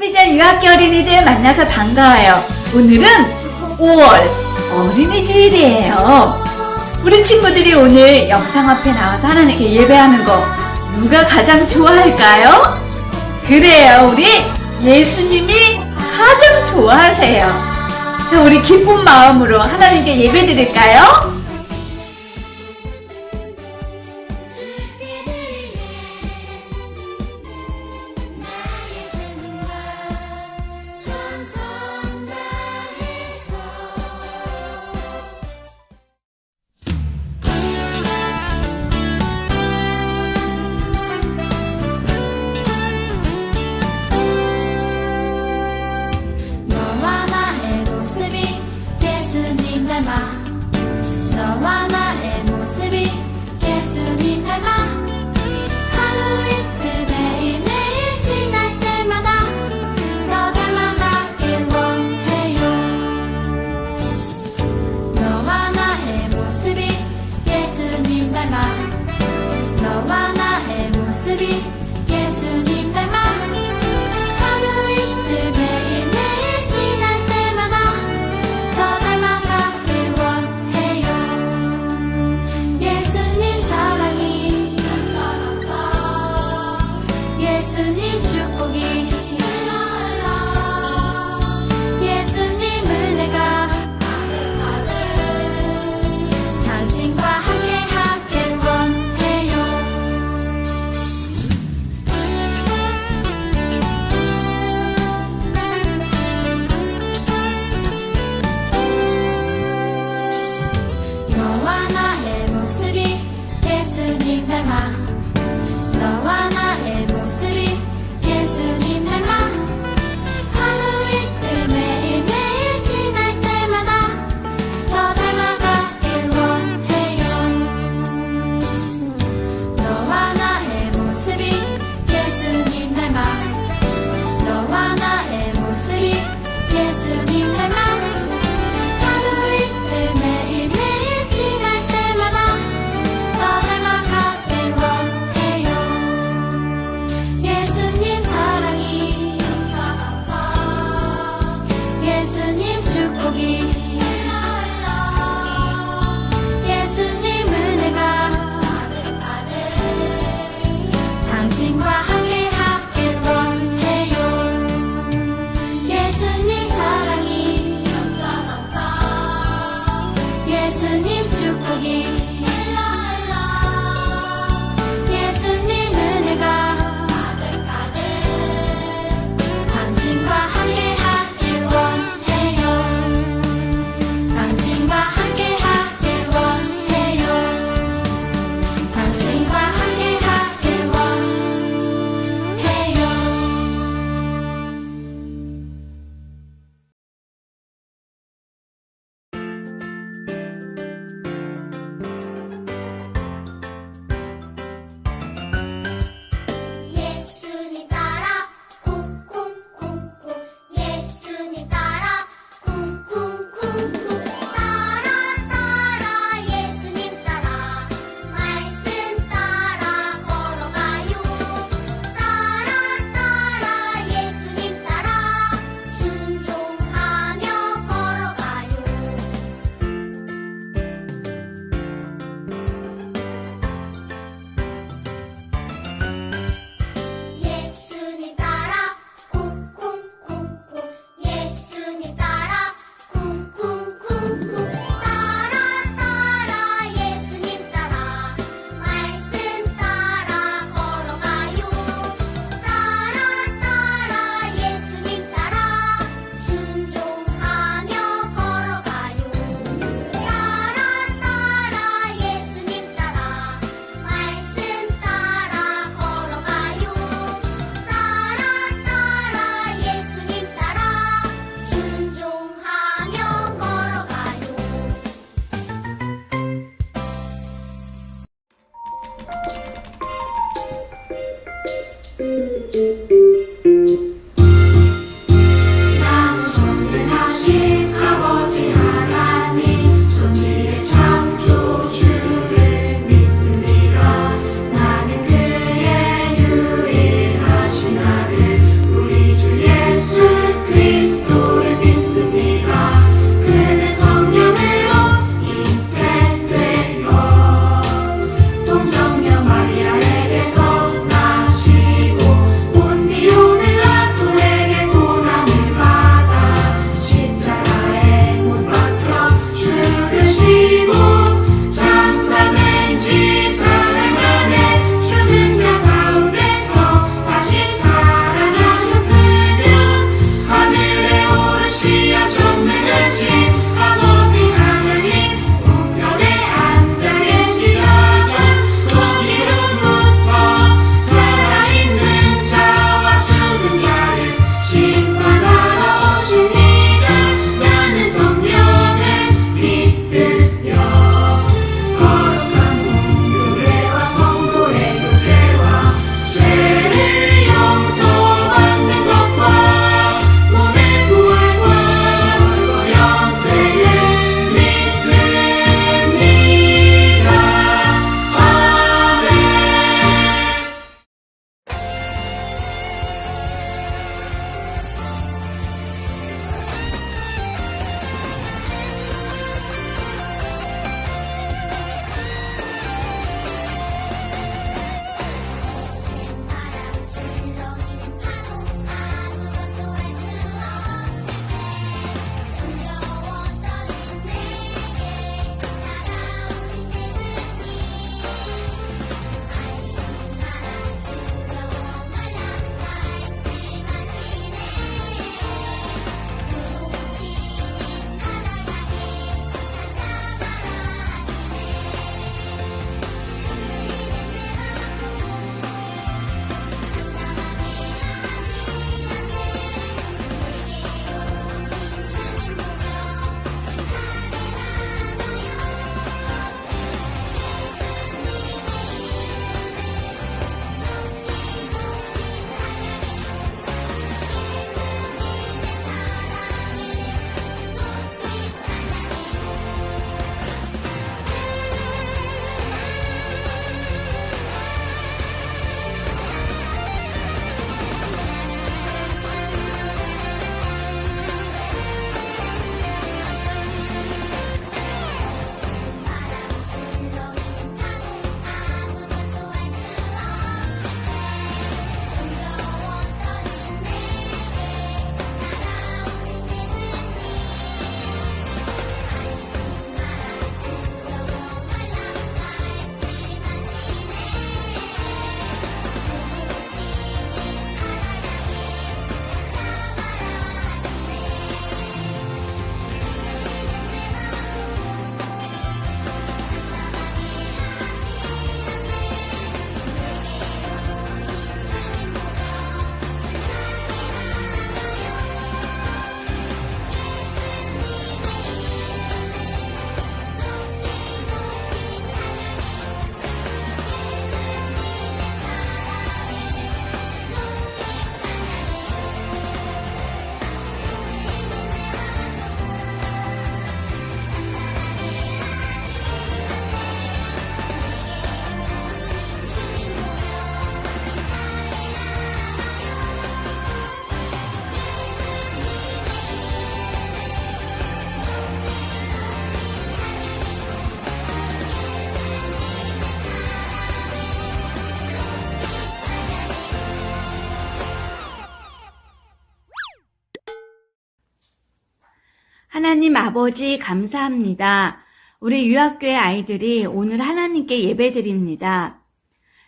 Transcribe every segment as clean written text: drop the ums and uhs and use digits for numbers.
한비전 유학교 어린이들 만나서 반가워요. 오늘은 5월 어린이 주일이에요. 우리 친구들이 오늘 영상 앞에 나와서 하나님께 예배하는 거 누가 가장 좋아할까요? 그래요, 우리 예수님이 가장 좋아하세요. 자, 우리 기쁜 마음으로 하나님께 예배 드릴까요? 너와 나의 모습이 예수님 닮아 하나님 아버지 감사합니다. 우리 유학교의 아이들이 오늘 하나님께 예배드립니다.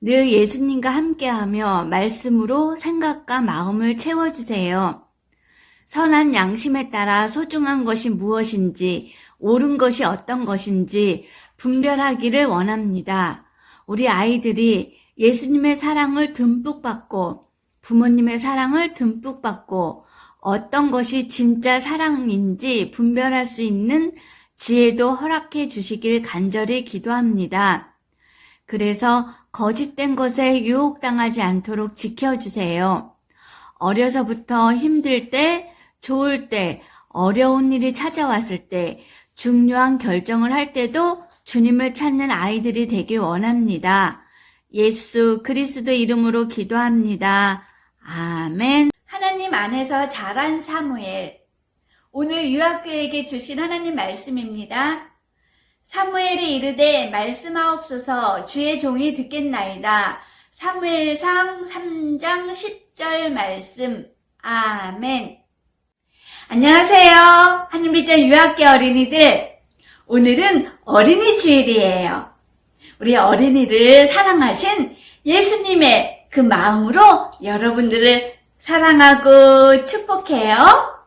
늘 예수님과 함께하며 말씀으로 생각과 마음을 채워주세요. 선한 양심에 따라 소중한 것이 무엇인지, 옳은 것이 어떤 것인지 분별하기를 원합니다. 우리 아이들이 예수님의 사랑을 듬뿍 받고 부모님의 사랑을 듬뿍 받고 어떤 것이 진짜 사랑인지 분별할 수 있는 지혜도 허락해 주시길 간절히 기도합니다. 그래서 거짓된 것에 유혹당하지 않도록 지켜주세요. 어려서부터 힘들 때, 좋을 때, 어려운 일이 찾아왔을 때, 중요한 결정을 할 때도 주님을 찾는 아이들이 되길 원합니다. 예수 그리스도 이름으로 기도합니다. 아멘. 하나님 안에서 자란 사무엘. 오늘 유학교에게 주신 하나님 말씀입니다. 사무엘이 이르되 말씀하옵소서 주의 종이 듣겠나이다. 사무엘상 3장 10절 말씀. 아멘. 안녕하세요. 하늘비전 유학교 어린이들. 오늘은 어린이 주일이에요. 우리 어린이를 사랑하신 예수님의 그 마음으로 여러분들을 사랑하고 축복해요.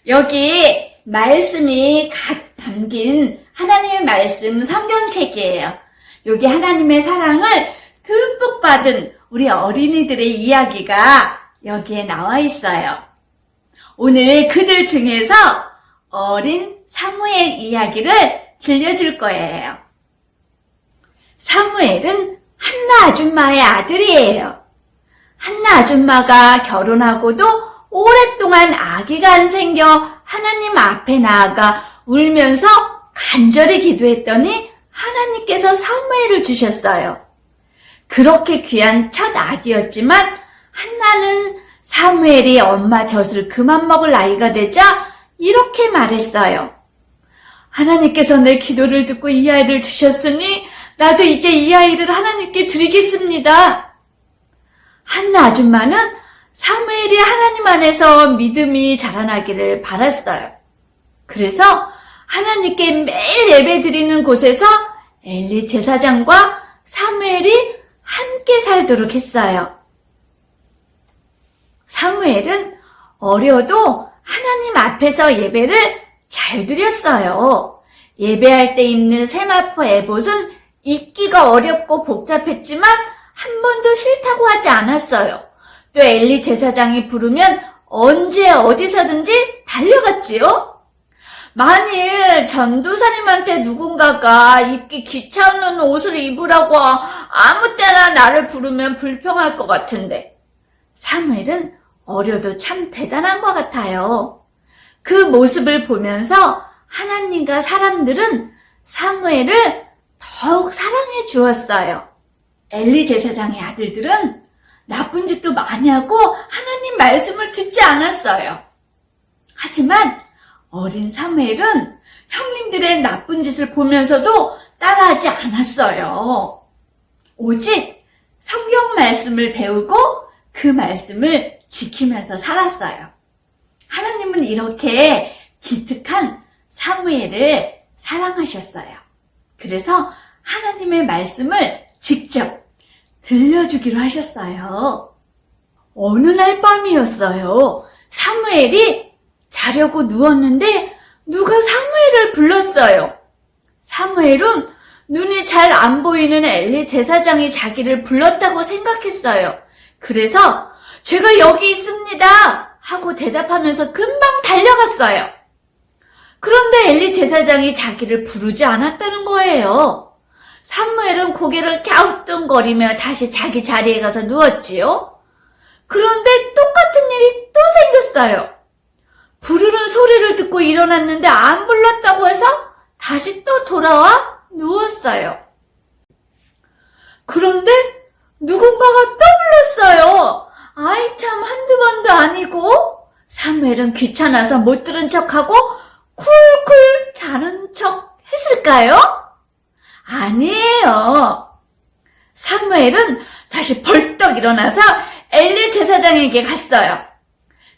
여기 말씀이 가득 담긴 하나님의 말씀 성경책이에요. 여기 하나님의 사랑을 듬뿍 받은 우리 어린이들의 이야기가 여기에 나와 있어요. 오늘 그들 중에서 어린 사무엘 이야기를 들려줄 거예요. 사무엘은 한나 아줌마의 아들이에요. 한나 아줌마가 결혼하고도 오랫동안 아기가 안 생겨 하나님 앞에 나아가 울면서 간절히 기도했더니 하나님께서 사무엘을 주셨어요. 그렇게 귀한 첫 아기였지만 한나는 사무엘이 엄마 젖을 그만 먹을 나이가 되자 이렇게 말했어요. 하나님께서 내 기도를 듣고 이 아이를 주셨으니 나도 이제 이 아이를 하나님께 드리겠습니다. 한나 아줌마는 사무엘이 하나님 안에서 믿음이 자라나기를 바랐어요. 그래서 하나님께 매일 예배 드리는 곳에서 엘리 제사장과 사무엘이 함께 살도록 했어요. 사무엘은 어려도 하나님 앞에서 예배를 잘 드렸어요. 예배할 때 입는 세마포 에봇은 입기가 어렵고 복잡했지만 한 번도 싫다고 하지 않았어요. 또 엘리 제사장이 부르면 언제 어디서든지 달려갔지요. 만일 전도사님한테 누군가가 입기 귀찮은 옷을 입으라고 아무 때나 나를 부르면 불평할 것 같은데 사무엘은 어려도 참 대단한 것 같아요. 그 모습을 보면서 하나님과 사람들은 사무엘을 더욱 사랑해 주었어요. 엘리 제사장의 아들들은 나쁜 짓도 많이 하고 하나님 말씀을 듣지 않았어요. 하지만 어린 사무엘은 형님들의 나쁜 짓을 보면서도 따라하지 않았어요. 오직 성경 말씀을 배우고 그 말씀을 지키면서 살았어요. 하나님은 이렇게 기특한 사무엘을 사랑하셨어요. 그래서 하나님의 말씀을 직접 들려주기로 하셨어요. 어느 날 밤이었어요. 사무엘이 자려고 누웠는데 누가 사무엘을 불렀어요. 사무엘은 눈이 잘 안 보이는 엘리 제사장이 자기를 불렀다고 생각했어요. 그래서 제가 여기 있습니다 하고 대답하면서 금방 달려갔어요. 그런데 엘리 제사장이 자기를 부르지 않았다는 거예요. 사무엘은 고개를 갸우뚱거리며 다시 자기 자리에 가서 누웠지요. 그런데 똑같은 일이 또 생겼어요. 부르는 소리를 듣고 일어났는데 안 불렀다고 해서 다시 또 돌아와 누웠어요. 그런데 누군가가 또 불렀어요. 아이 참 한두 번도 아니고. 사무엘은 귀찮아서 못 들은 척하고 쿨쿨 자는 척 했을까요? 아니에요. 사무엘은 다시 벌떡 일어나서 엘리 제사장에게 갔어요.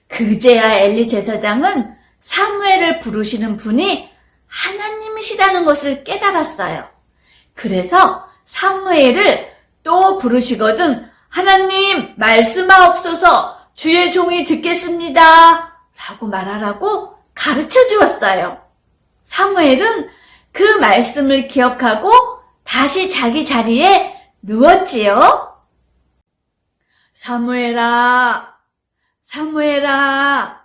그제야 엘리 제사장은 사무엘을 부르시는 분이 하나님이시라는 것을 깨달았어요. 그래서 사무엘을 또 부르시거든 하나님 말씀하옵소서 주의 종이 듣겠습니다 라고 말하라고 가르쳐 주었어요. 사무엘은 그 말씀을 기억하고 다시 자기 자리에 누웠지요. 사무엘아, 사무엘아.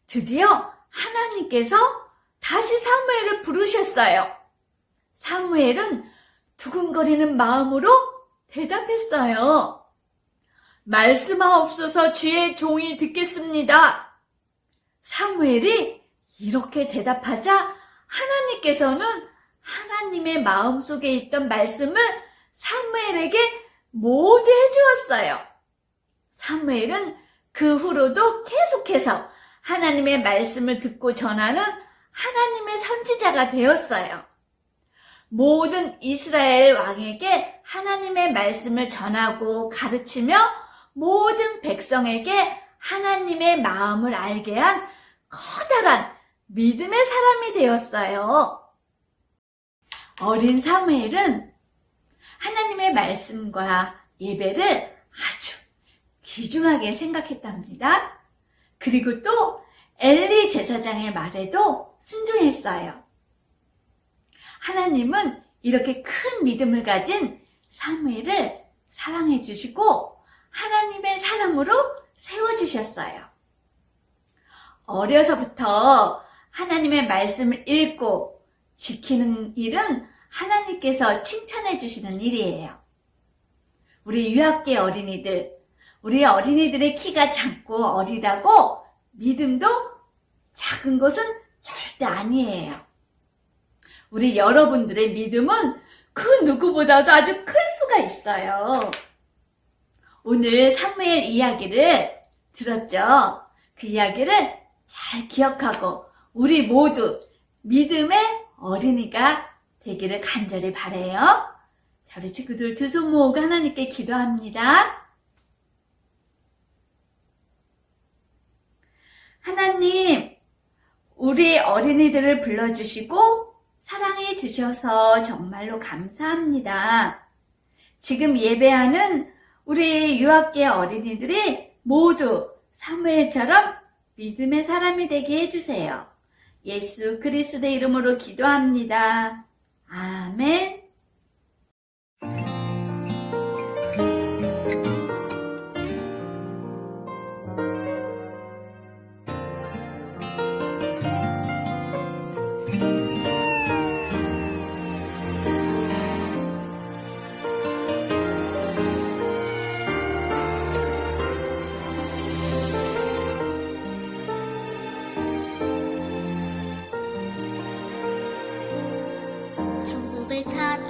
드디어 하나님께서 다시 사무엘을 부르셨어요. 사무엘은 두근거리는 마음으로 대답했어요. 말씀하옵소서 주의 종이 듣겠습니다. 사무엘이 이렇게 대답하자 하나님께서는 하나님의 마음속에 있던 말씀을 사무엘에게 모두 해주었어요. 사무엘은 그 후로도 계속해서 하나님의 말씀을 듣고 전하는 하나님의 선지자가 되었어요. 모든 이스라엘 왕에게 하나님의 말씀을 전하고 가르치며 모든 백성에게 하나님의 마음을 알게 한 커다란 믿음의 사람이 되었어요. 어린 사무엘은 하나님의 말씀과 예배를 아주 귀중하게 생각했답니다. 그리고 또 엘리 제사장의 말에도 순종했어요. 하나님은 이렇게 큰 믿음을 가진 사무엘을 사랑해 주시고 하나님의 사람으로 세워주셨어요. 어려서부터 하나님의 말씀을 읽고 지키는 일은 하나님께서 칭찬해 주시는 일이에요. 우리 유학계 어린이들, 우리 어린이들의 키가 작고 어리다고 믿음도 작은 것은 절대 아니에요. 우리 여러분들의 믿음은 그 누구보다도 아주 클 수가 있어요. 오늘 사무엘 이야기를 들었죠? 그 이야기를 잘 기억하고 우리 모두 믿음의 어린이가 되기를 간절히 바라요. 자, 우리 친구들 두 손 모으고 하나님께 기도합니다. 하나님, 우리 어린이들을 불러주시고 사랑해 주셔서 정말로 감사합니다. 지금 예배하는 우리 유학계 어린이들이 모두 사무엘처럼 믿음의 사람이 되게 해주세요. 예수 그리스도의 이름으로 기도합니다. 아멘. 천국을 찾아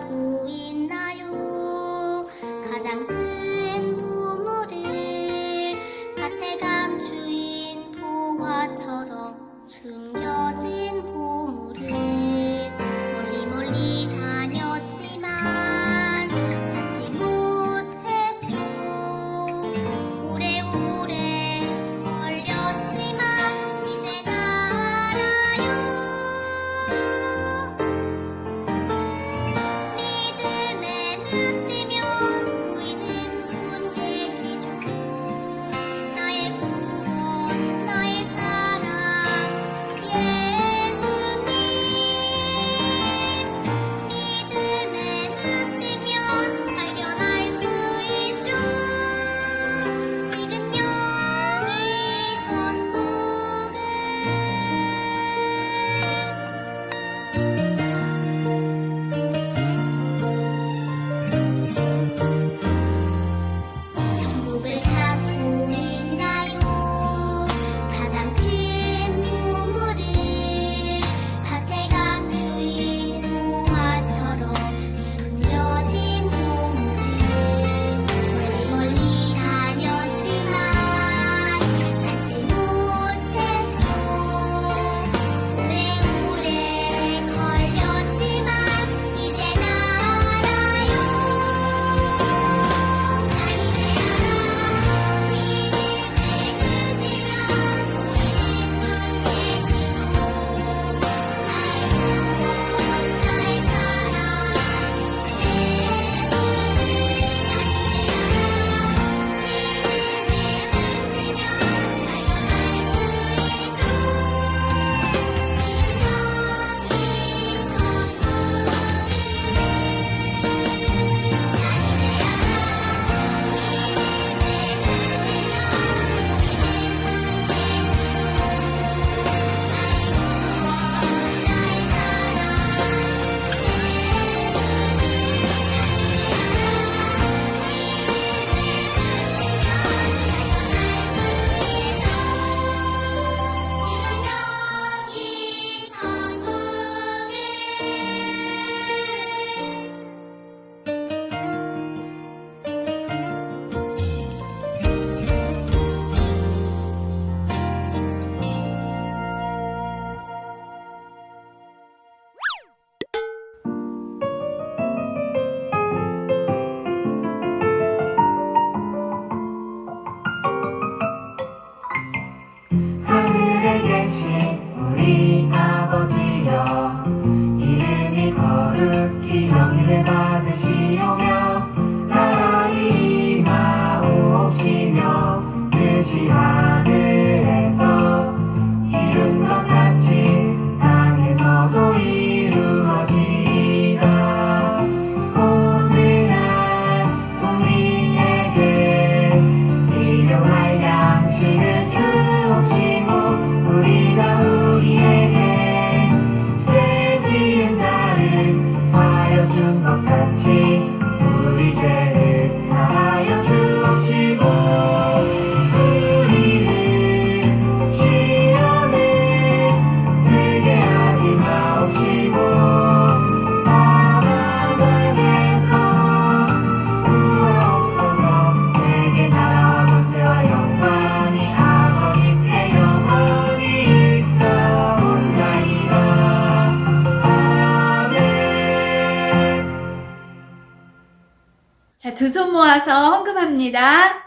손 모아서 헌금합니다.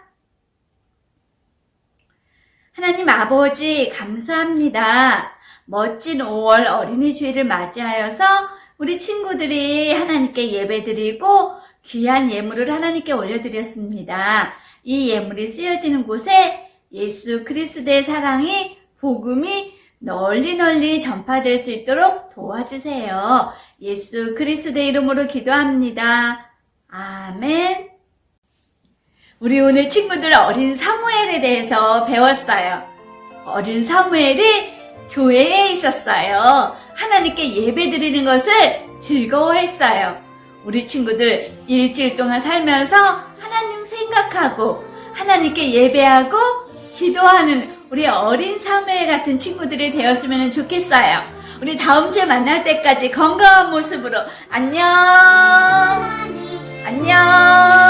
하나님 아버지 감사합니다. 멋진 5월 어린이 주일을 맞이하여서 우리 친구들이 하나님께 예배드리고 귀한 예물을 하나님께 올려드렸습니다. 이 예물이 쓰여지는 곳에 예수 그리스도의 사랑이, 복음이 널리 전파될 수 있도록 도와주세요. 예수 그리스도의 이름으로 기도합니다. 아멘. 우리 오늘 친구들 어린 사무엘에 대해서 배웠어요. 어린 사무엘이 교회에 있었어요. 하나님께 예배드리는 것을 즐거워했어요. 우리 친구들 일주일 동안 살면서 하나님 생각하고 하나님께 예배하고 기도하는 우리 어린 사무엘 같은 친구들이 되었으면 좋겠어요. 우리 다음 주에 만날 때까지 건강한 모습으로 안녕. 안녕.